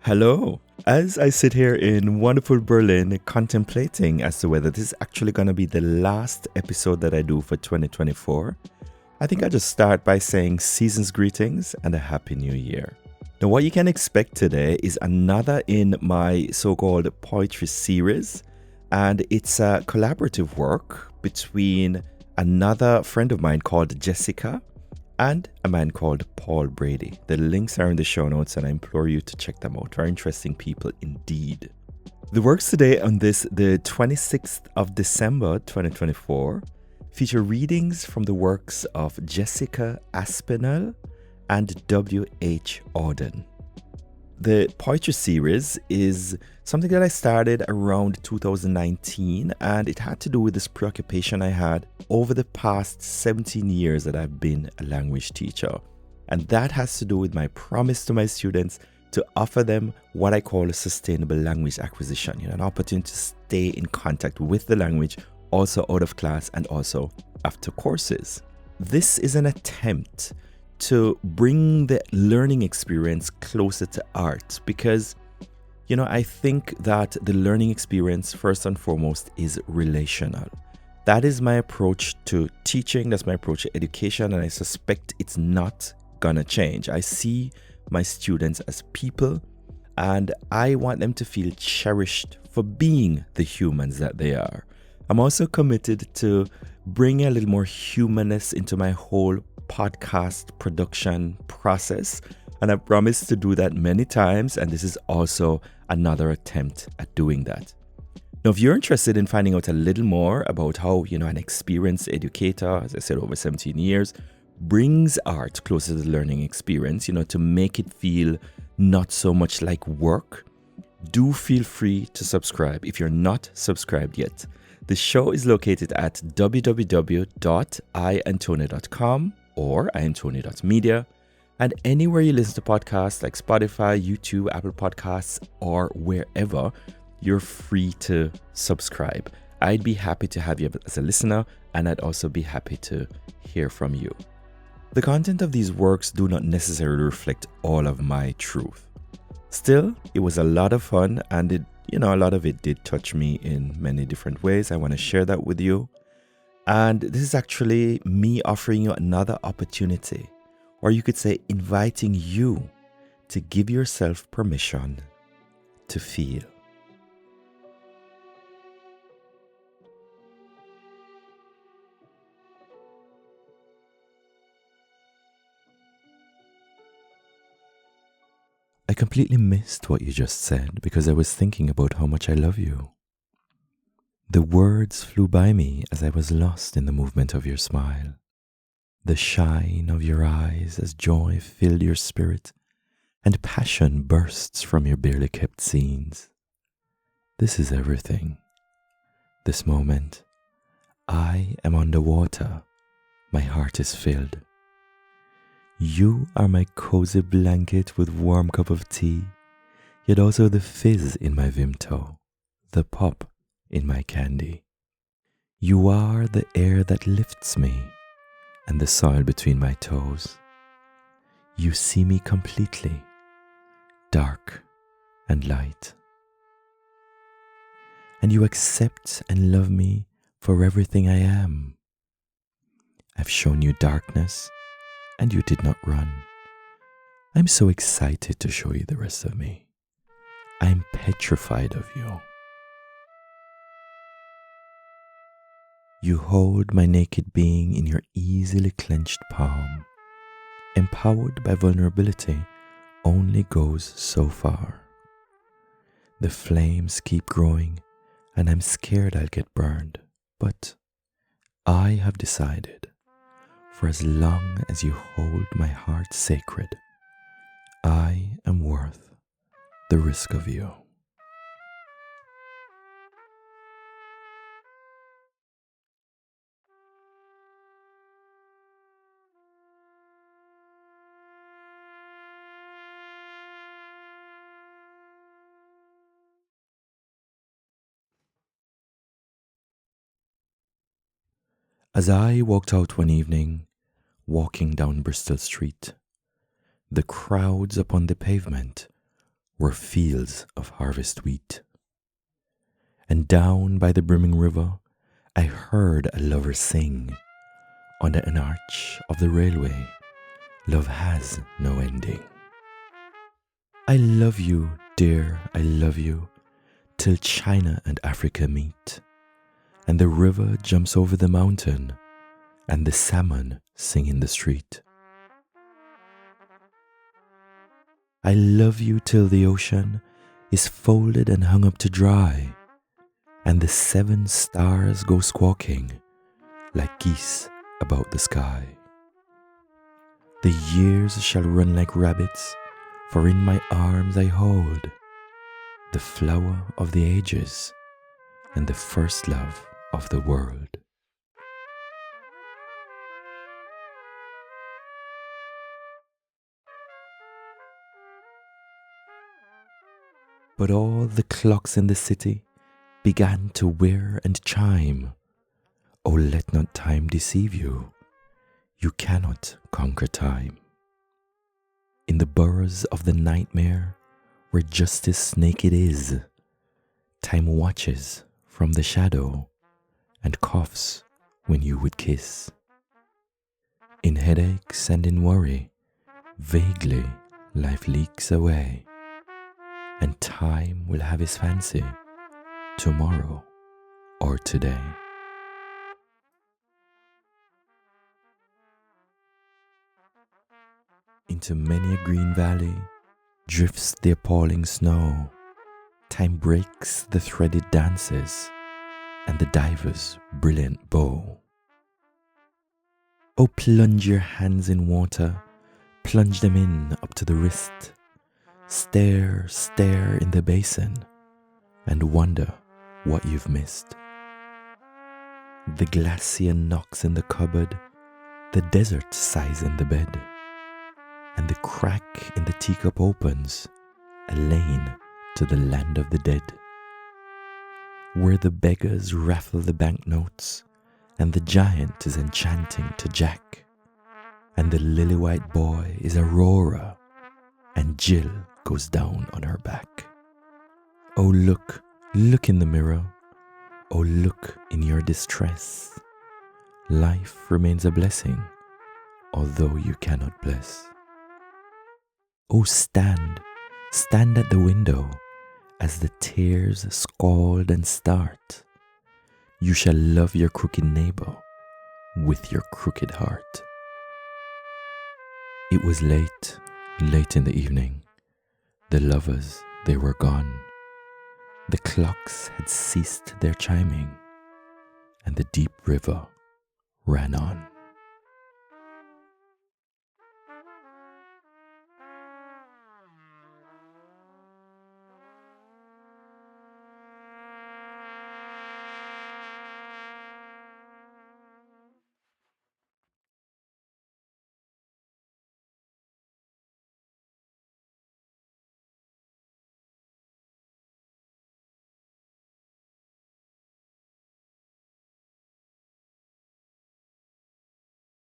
Hello. As I sit here in wonderful Berlin contemplating as to whether this is actually going to be the last episode that I do for 2024, I think I'll just start by saying season's greetings and a happy new year. Now, what you can expect today is another in my so-called poetry series, and it's a collaborative work between another friend of mine called Jessica and a man called Paul Brady. The links are in the show notes and I implore you to check them out. Very interesting people indeed. The works today on the 26th of December 2024 feature readings from the works of Jessica Aspinal and W.H. Auden. The poetry series is something that I started around 2019, and it had to do with this preoccupation I had over the past 17 years that I've been a language teacher. And that has to do with my promise to my students to offer them what I call a sustainable language acquisition, an opportunity to stay in contact with the language, also out of class and also after courses. This is an attempt to bring the learning experience closer to art because, I think that the learning experience, first and foremost, is relational. That is my approach to teaching, that's my approach to education, and I suspect it's not gonna change. I see my students as people, and I want them to feel cherished for being the humans that they are. I'm also committed to bringing a little more humanness into my whole podcast production process, and I promise to do that many times, and this is also another attempt at doing that. Now, if you're interested in finding out a little more about how, an experienced educator, as I said, over 17 years, brings art closer to the learning experience, to make it feel not so much like work, do feel free to subscribe if you're not subscribed yet. The show is located at www.iAntonio.com or iAntonio.media, and anywhere you listen to podcasts like Spotify, YouTube, Apple Podcasts, or wherever, you're free to subscribe. I'd be happy to have you as a listener, and I'd also be happy to hear from you. The content of these works do not necessarily reflect all of my truth. Still, it was a lot of fun, and a lot of it did touch me in many different ways. I want to share that with you. And this is actually me offering you another opportunity, or you could say inviting you to give yourself permission to feel. I completely missed what you just said because I was thinking about how much I love you. The words flew by me as I was lost in the movement of your smile, the shine of your eyes as joy filled your spirit and passion bursts from your barely kept scenes. This is everything. This moment, I am underwater, my heart is filled. You are my cozy blanket with warm cup of tea, yet also the fizz in my Vimto, the pop in my candy. You are the air that lifts me and the soil between my toes. You see me completely, dark and light. And you accept and love me for everything I am. I've shown you darkness and you did not run. I'm so excited to show you the rest of me. I'm petrified of you. You hold my naked being in your easily clenched palm. Empowered by vulnerability only goes so far. The flames keep growing and I'm scared I'll get burned, but I have decided, for as long as you hold my heart sacred, I am worth the risk of you. As I walked out one evening, walking down Bristol Street, the crowds upon the pavement were fields of harvest wheat. And down by the brimming river, I heard a lover sing. Under an arch of the railway, love has no ending. I love you, dear, I love you, till China and Africa meet, and the river jumps over the mountain, and the salmon sing in the street. I love you till the ocean is folded and hung up to dry, and the 7 stars go squawking like geese about the sky. The years shall run like rabbits, for in my arms I hold the flower of the ages and the first love of the world. But all the clocks in the city began to whir and chime. Oh, let not time deceive you. You cannot conquer time. In the boroughs of the nightmare, where justice naked is, time watches from the shadow and coughs when you would kiss. In headaches and in worry, vaguely life leaks away, and time will have his fancy tomorrow or today. Into many a green valley drifts the appalling snow. Time breaks the threaded dances and the diver's brilliant bow. Oh, plunge your hands in water, plunge them in up to the wrist. Stare, stare in the basin and wonder what you've missed. The glacier knocks in the cupboard, the desert sighs in the bed, and the crack in the teacup opens, a lane to the land of the dead, where the beggars raffle the banknotes, and the giant is enchanting to Jack, and the lily-white boy is Aurora, and Jill goes down on her back. Oh, look, look in the mirror. Oh, look in your distress. Life remains a blessing, although you cannot bless. Oh, stand, stand at the window as the tears scald and start. You shall love your crooked neighbor with your crooked heart. It was late, late in the evening. The lovers, they were gone. The clocks had ceased their chiming, and the deep river ran on.